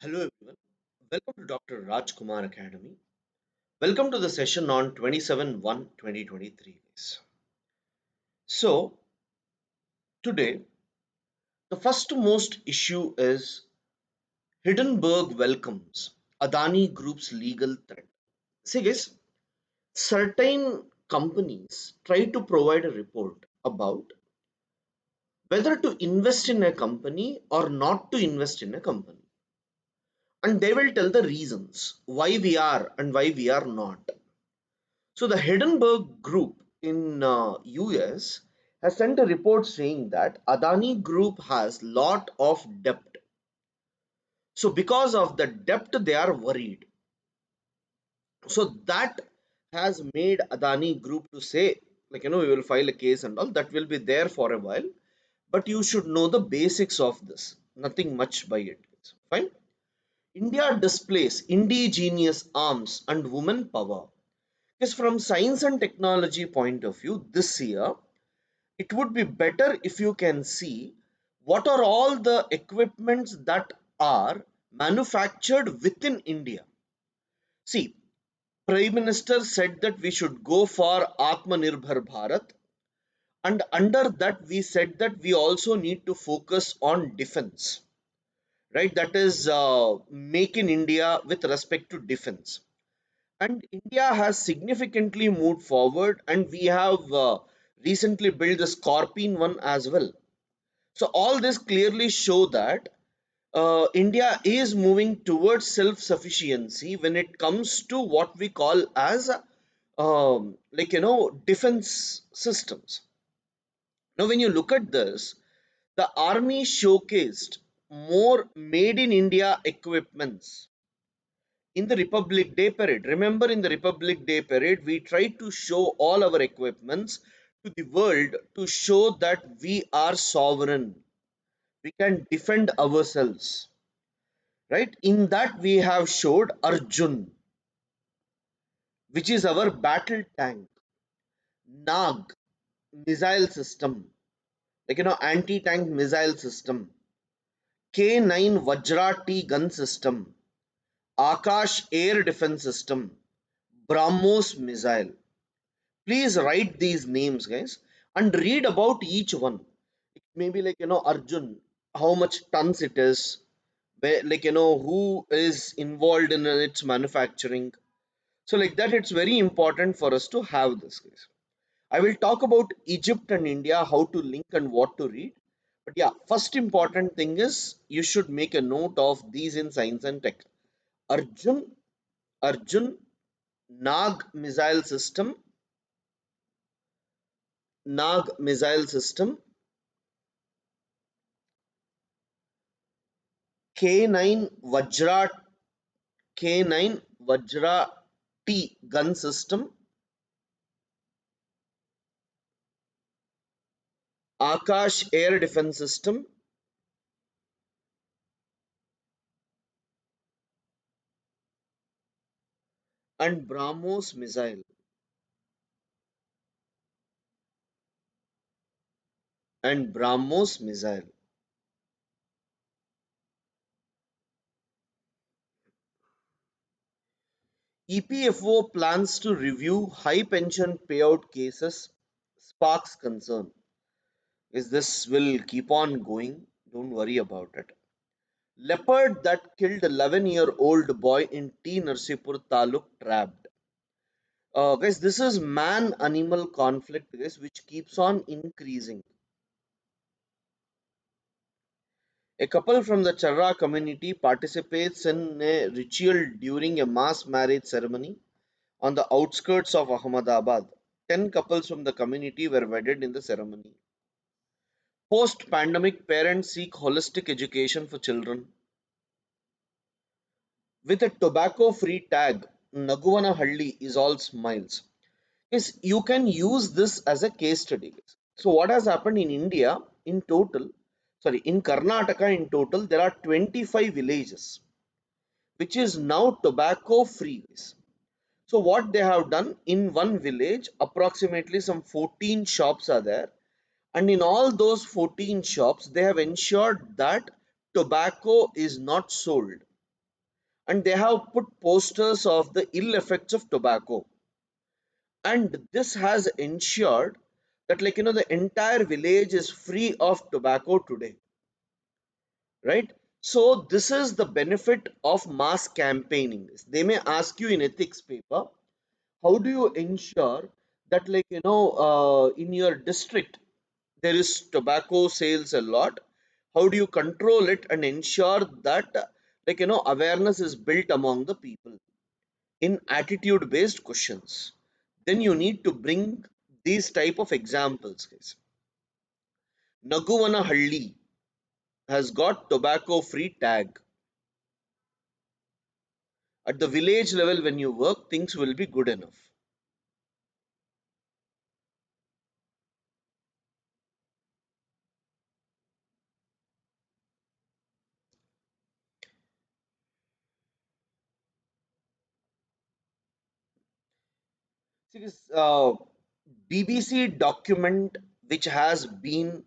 Hello everyone. Welcome to Dr. Rajkumar Academy. Welcome to the session on 27/1/2023. So, today the first most issue is Hindenburg welcomes Adani Group's legal threat. See guys, certain companies try to provide a report about whether to invest in a company or not to invest in a company. And they will tell the reasons why we are and why we are not. So the Hindenburg Group in US has sent a report saying that Adani Group has lot of debt. So because of the debt, they are worried. So that has made Adani Group to say, we will file a case and all that will be there for a while. But you should know the basics of this. Nothing much by it. Fine. India displays indigenous arms and women power. Because from science and technology point of view, this year it would be better if you can see what are all the equipments that are manufactured within India. See, Prime Minister said that we should go for Atmanirbhar Bharat, and under that we said that we also need to focus on defense, right? That is make in India with respect to defense. And India has significantly moved forward, and we have recently built the Scorpion one as well. So all this clearly show that India is moving towards self-sufficiency when it comes to what we call as defense systems. Now, when you look at this, the army showcased more made in India equipments in the Republic Day parade. Remember, in the Republic Day parade, we tried to show all our equipments to the world to show that we are sovereign. We can defend ourselves, right? In that, we have showed Arjun, which is our battle tank, Nag missile system, anti-tank missile system, K9 Vajra T gun system, Akash air defense system, BrahMos missile. Please write these names, guys, and read about each one. It may be Arjun, how much tons it is, where who is involved in its manufacturing. So like that, it's very important for us to have this, guys. I will talk about Egypt and India, how to link and what to read. But yeah, first important thing is you should make a note of these in science and tech. Arjun, Arjun, Nag missile system, Nag missile system, K9 Vajra K9 Vajra T gun system, Akash air defense system, and BrahMos missile. And BrahMos missile. EPFO plans to review high pension payout cases, sparks concern. Is this will keep on going? Don't worry about it. Leopard that killed 11-year-old boy in T. Narsipur Taluk trapped. Guys, this is man-animal conflict, guys, which keeps on increasing. A couple from the Charra community participates in a ritual during a mass marriage ceremony on the outskirts of Ahmedabad. 10 couples from the community were wedded in the ceremony. Post pandemic, parents seek holistic education for children. With a tobacco free tag, Naguvanahalli is all smiles. Yes, you can use this as a case study. So, what has happened in India in total? Sorry, in Karnataka in total, there are 25 villages which is now tobacco free. So what they have done in one village, approximately some 14 shops are there, and in all those 14 shops, they have ensured that tobacco is not sold. and they have put posters of the ill effects of tobacco, and this has ensured that, the entire village is free of tobacco today, right? So this is the benefit of mass campaigning. They may ask you in ethics paper, how do you ensure that, in your district there is tobacco sales a lot? How do you control it and ensure that, awareness is built among the people in attitude based questions? Then you need to bring these type of examples, guys. Naguwanahalli has got tobacco free tag. At the village level, when you work, things will be good enough. See, this BBC document which has been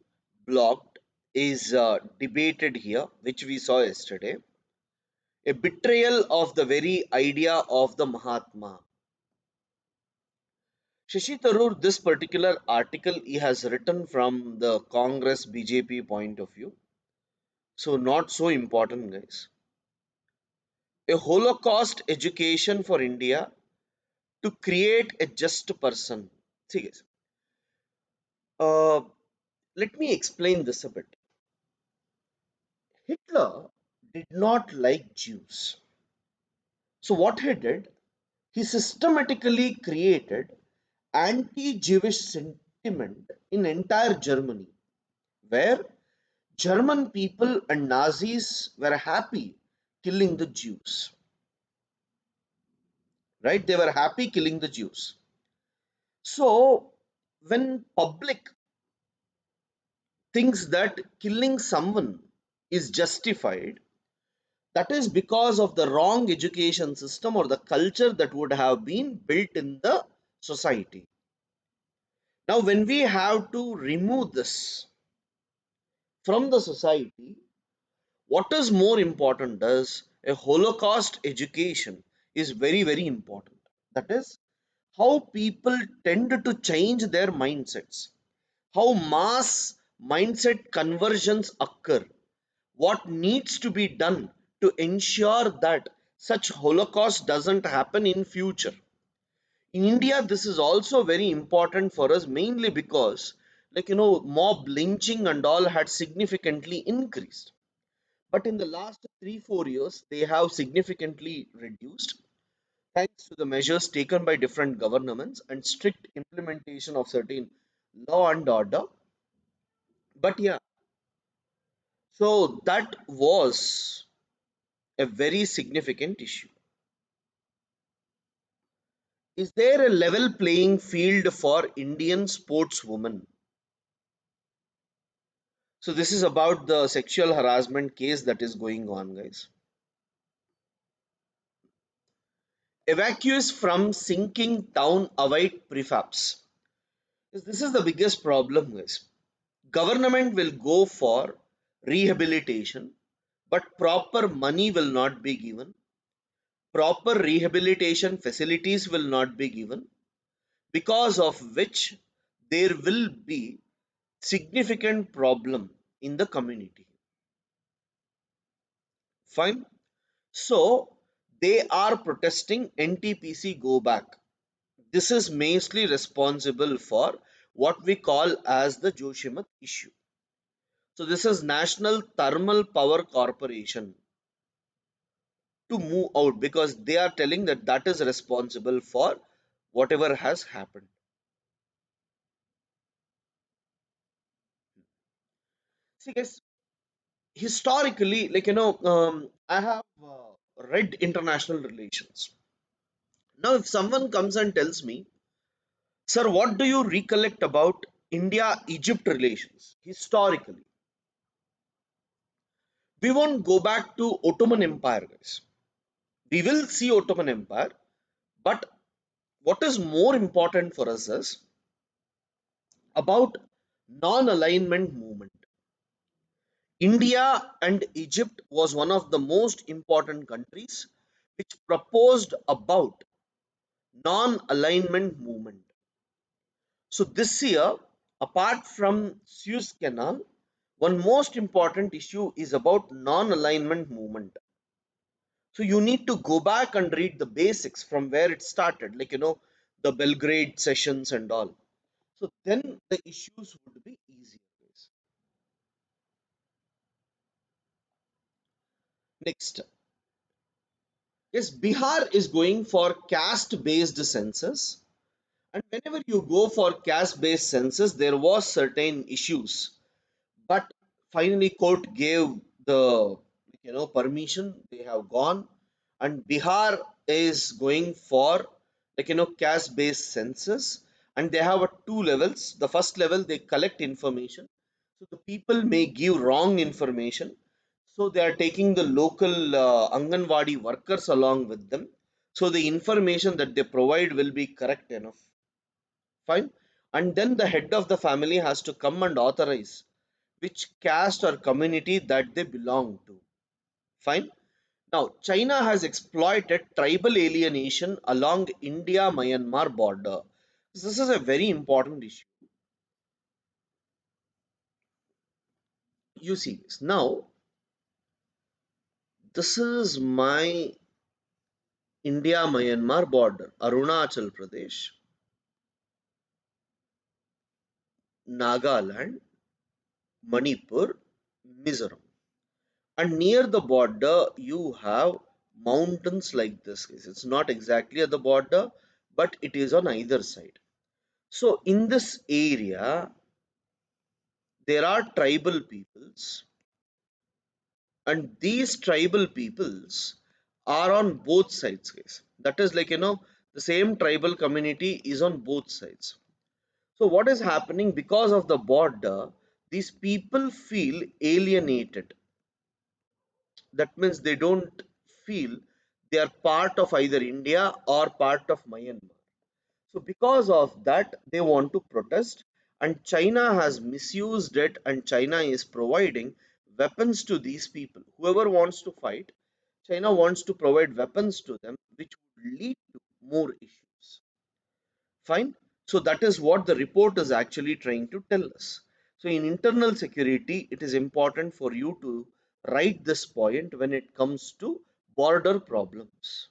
blocked is debated here, which we saw yesterday. A betrayal of the very idea of the Mahatma. Shashi Tharoor, this particular article he has written from the Congress BJP point of view. So, not so important, guys. A Holocaust education for India to create a just person. See, guys, uh, let me explain this a bit. Hitler did not like Jews. So, what he did, he systematically created anti Jewish sentiment in entire Germany, where German people and Nazis were happy killing the Jews, right? They were happy killing the Jews. So, when public thinks that killing someone is justified, that is because of the wrong education system or the culture that would have been built in the society. Now, when we have to remove this from the society, what is more important is a Holocaust education is very, very important. That is how people tend to change their mindsets, how mass mindset conversions occur, what needs to be done to ensure that such holocaust doesn't happen in future. In India, this is also very important for us, mainly because, mob lynching and all had significantly increased, but in the last 3 4 years they have significantly reduced, thanks to the measures taken by different governments and strict implementation of certain law and order. But yeah, so that was a very significant issue. Is there a level playing field for Indian sportswomen? So this is about the sexual harassment case that is going on, guys. Evacuees from sinking town await prefabs. This is the biggest problem, guys. Government will go for rehabilitation, but proper money will not be given. Proper rehabilitation facilities will not be given, because of which there will be significant problem in the community. Fine. So they are protesting NTPC go back. This is mainly responsible for what we call as the Joshimath issue. So this is National Thermal Power Corporation to move out, because they are telling that that is responsible for whatever has happened. See, guys, historically, I have read international relations. Now, if someone comes and tells me, sir, what do you recollect about India Egypt relations historically? We won't go back to Ottoman Empire, guys. We will see Ottoman Empire, but what is more important for us is about non-alignment movement. India and Egypt was one of the most important countries which proposed about non-alignment movement. So this year, apart from Suez Canal, one most important issue is about non-alignment movement. So you need to go back and read the basics from where it started, like the Belgrade sessions and all. So then the issues would be easier. Next, yes, Bihar is going for caste-based census, and whenever you go for caste-based census, there was certain issues, but finally court gave the permission. They have gone, and Bihar is going for caste based census, and they have two levels. The first level, they collect information, so the people may give wrong information, so they are taking the local Anganwadi workers along with them, so the information that they provide will be correct enough. Fine. And then the head of the family has to come and authorize which caste or community that they belong to. Fine. Now, China has exploited tribal alienation along India Myanmar border. This is a very important issue. You see this. Now, this is my India Myanmar border, Arunachal Pradesh, Nagaland, Manipur, Mizoram. And near the border, you have mountains like this. It's not exactly at the border, but it is on either side. So in this area, there are tribal peoples, and these tribal peoples are on both sides, guys. That is like, the same tribal community is on both sides. So what is happening because of the border? These people feel alienated. That means they don't feel they are part of either India or part of Myanmar. So because of that, they want to protest, and China has misused it, and China is providing weapons to these people. Whoever wants to fight, China wants to provide weapons to them, which would lead to more issues. Fine. So that is what the report is actually trying to tell us. So in internal security, it is important for you to write this point when it comes to border problems.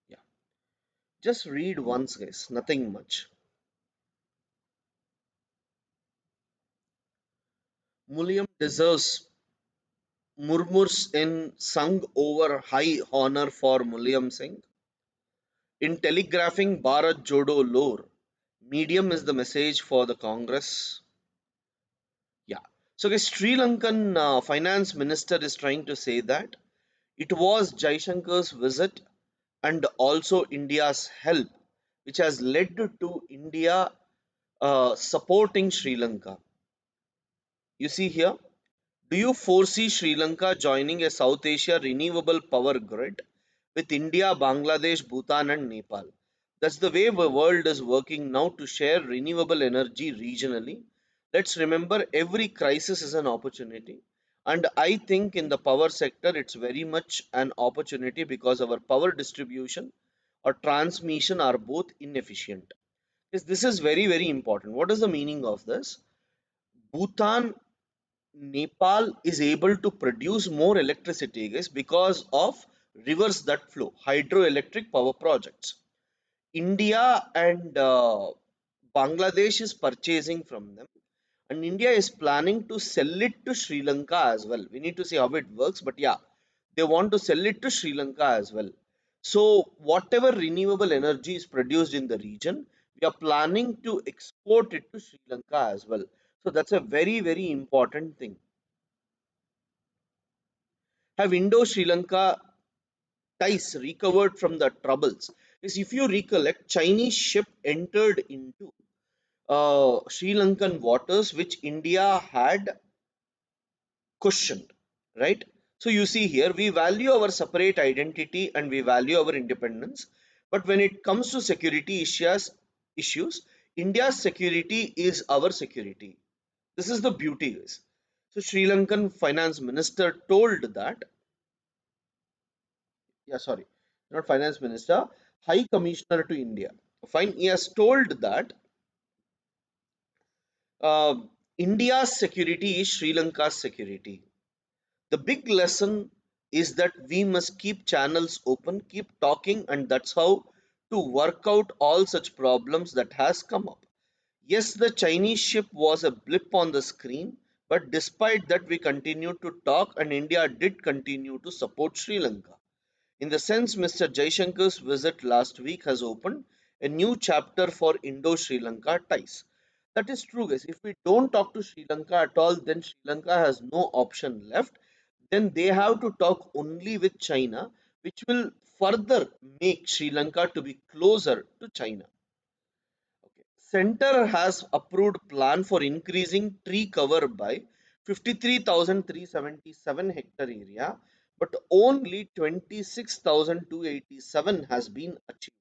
Yeah. Just read once, guys. Nothing much. Muliam deserves murmurs in sung over high honor for Muliam Singh. In telegraphing Bharat Jodo lore, medium is the message for the Congress. Yeah. So, guys, Sri Lankan finance minister is trying to say that it was Jaishankar's visit and also India's help which has led to India supporting Sri Lanka. You see here, do you foresee Sri Lanka joining a South Asia renewable power grid with India, Bangladesh, Bhutan, and Nepal? That's the way the world is working now to share renewable energy regionally. Let's remember every crisis is an opportunity. And I think in the power sector, it's very much an opportunity because our power distribution or transmission are both inefficient. Yes, this is very, very important. What is the meaning of this? Bhutan, Nepal is able to produce more electricity, guys, because of rivers that flow, hydroelectric power projects. India and Bangladesh is purchasing from them, and India is planning to sell it to Sri Lanka as well. We need to see how it works, but yeah, they want to sell it to Sri Lanka as well. So, whatever renewable energy is produced in the region, we are planning to export it to Sri Lanka as well. So, that's a very, very important thing. Have Indo Sri Lanka ties recovered from the troubles? Is if you recollect, Chinese ship entered into Sri Lankan waters, which India had questioned, right? So you see here, we value our separate identity and we value our independence, but when it comes to security issues, India's security is our security. This is the beauty, guys. So Sri Lankan finance minister told that, yeah, sorry, not finance minister, high commissioner to India. Fine, he has told that uh, India's security is Sri Lanka's security. The big lesson is that we must keep channels open, keep talking, and that's how to work out all such problems that has come up. Yes, the Chinese ship was a blip on the screen, but despite that, we continued to talk, and India did continue to support Sri Lanka. In the sense, Mr. Jaishankar's visit last week has opened a new chapter for Indo Sri Lanka ties. That is true, guys. If we don't talk to Sri Lanka at all, then Sri Lanka has no option left. Then they have to talk only with China, which will further make Sri Lanka to be closer to China. Okay. Center has approved plan for increasing tree cover by 53,377 hectare area, but only 26,287 has been achieved.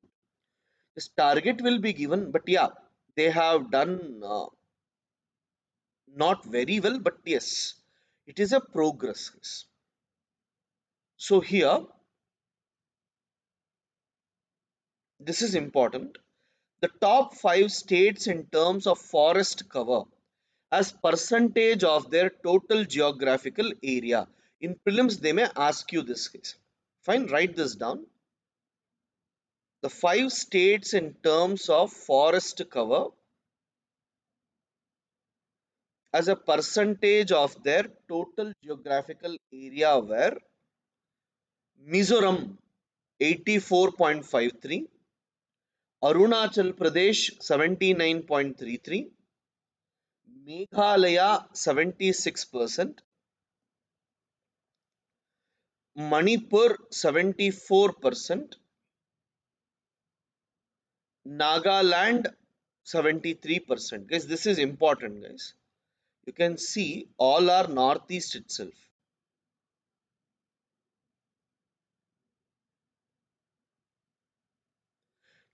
This target will be given, but yeah, they have done not very well, but yes, it is a progress. So here, this is important. The top five states in terms of forest cover as percentage of their total geographical area. In prelims, they may ask you this case. Fine, write this down. The five states in terms of forest cover as a percentage of their total geographical area were Mizoram 84.53, Arunachal Pradesh 79.33, Meghalaya 76%, Manipur 74%, Nagaland 73%. Guys, this is important, guys. You can see all are northeast itself.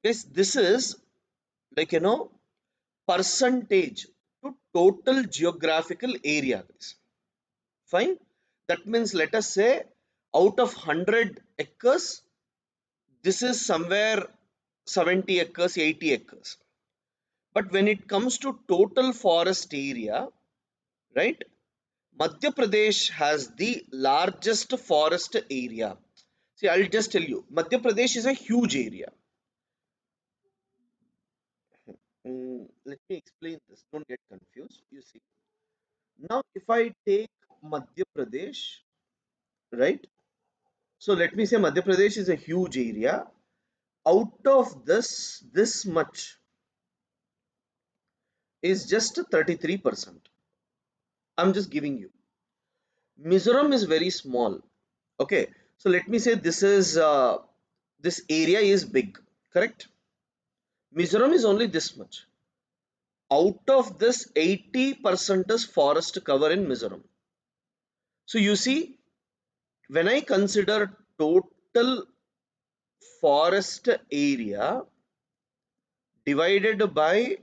Guys, this is like percentage to total geographical area, guys. Fine. That means let us say out of 100 acres, this is somewhere 70 acres, 80 acres. But when it comes to total forest area, right? Madhya Pradesh has the largest forest area. See, I'll just tell you, Madhya Pradesh is a huge area. Let me explain this. Don't get confused. You see, now if I take Madhya Pradesh, right? So let me say Madhya Pradesh is a huge area. Out of this much is just 33%. I'm just giving you. Mizoram is very small. Okay, so let me say this area is big, correct? Mizoram is only this much. Out of this, 80% is forest cover in Mizoram. So you see, when I consider total forest area divided by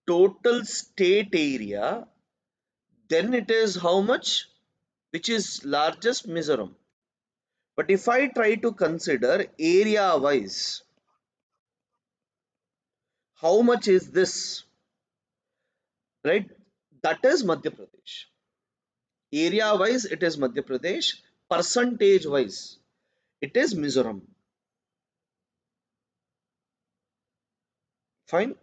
total state area, then it is how much? Which is largest? Mizoram. But if I try to consider area wise, how much is this? Right? That is Madhya Pradesh. Area wise, it is Madhya Pradesh. Percentage wise, it is Mizoram. Fine.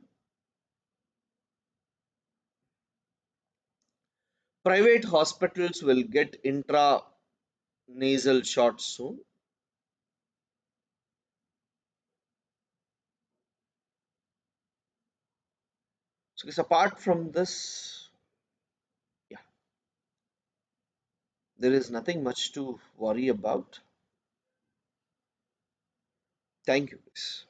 Private hospitals will get intranasal shots soon. So, it's apart from this, yeah, there is nothing much to worry about. Thank you, guys.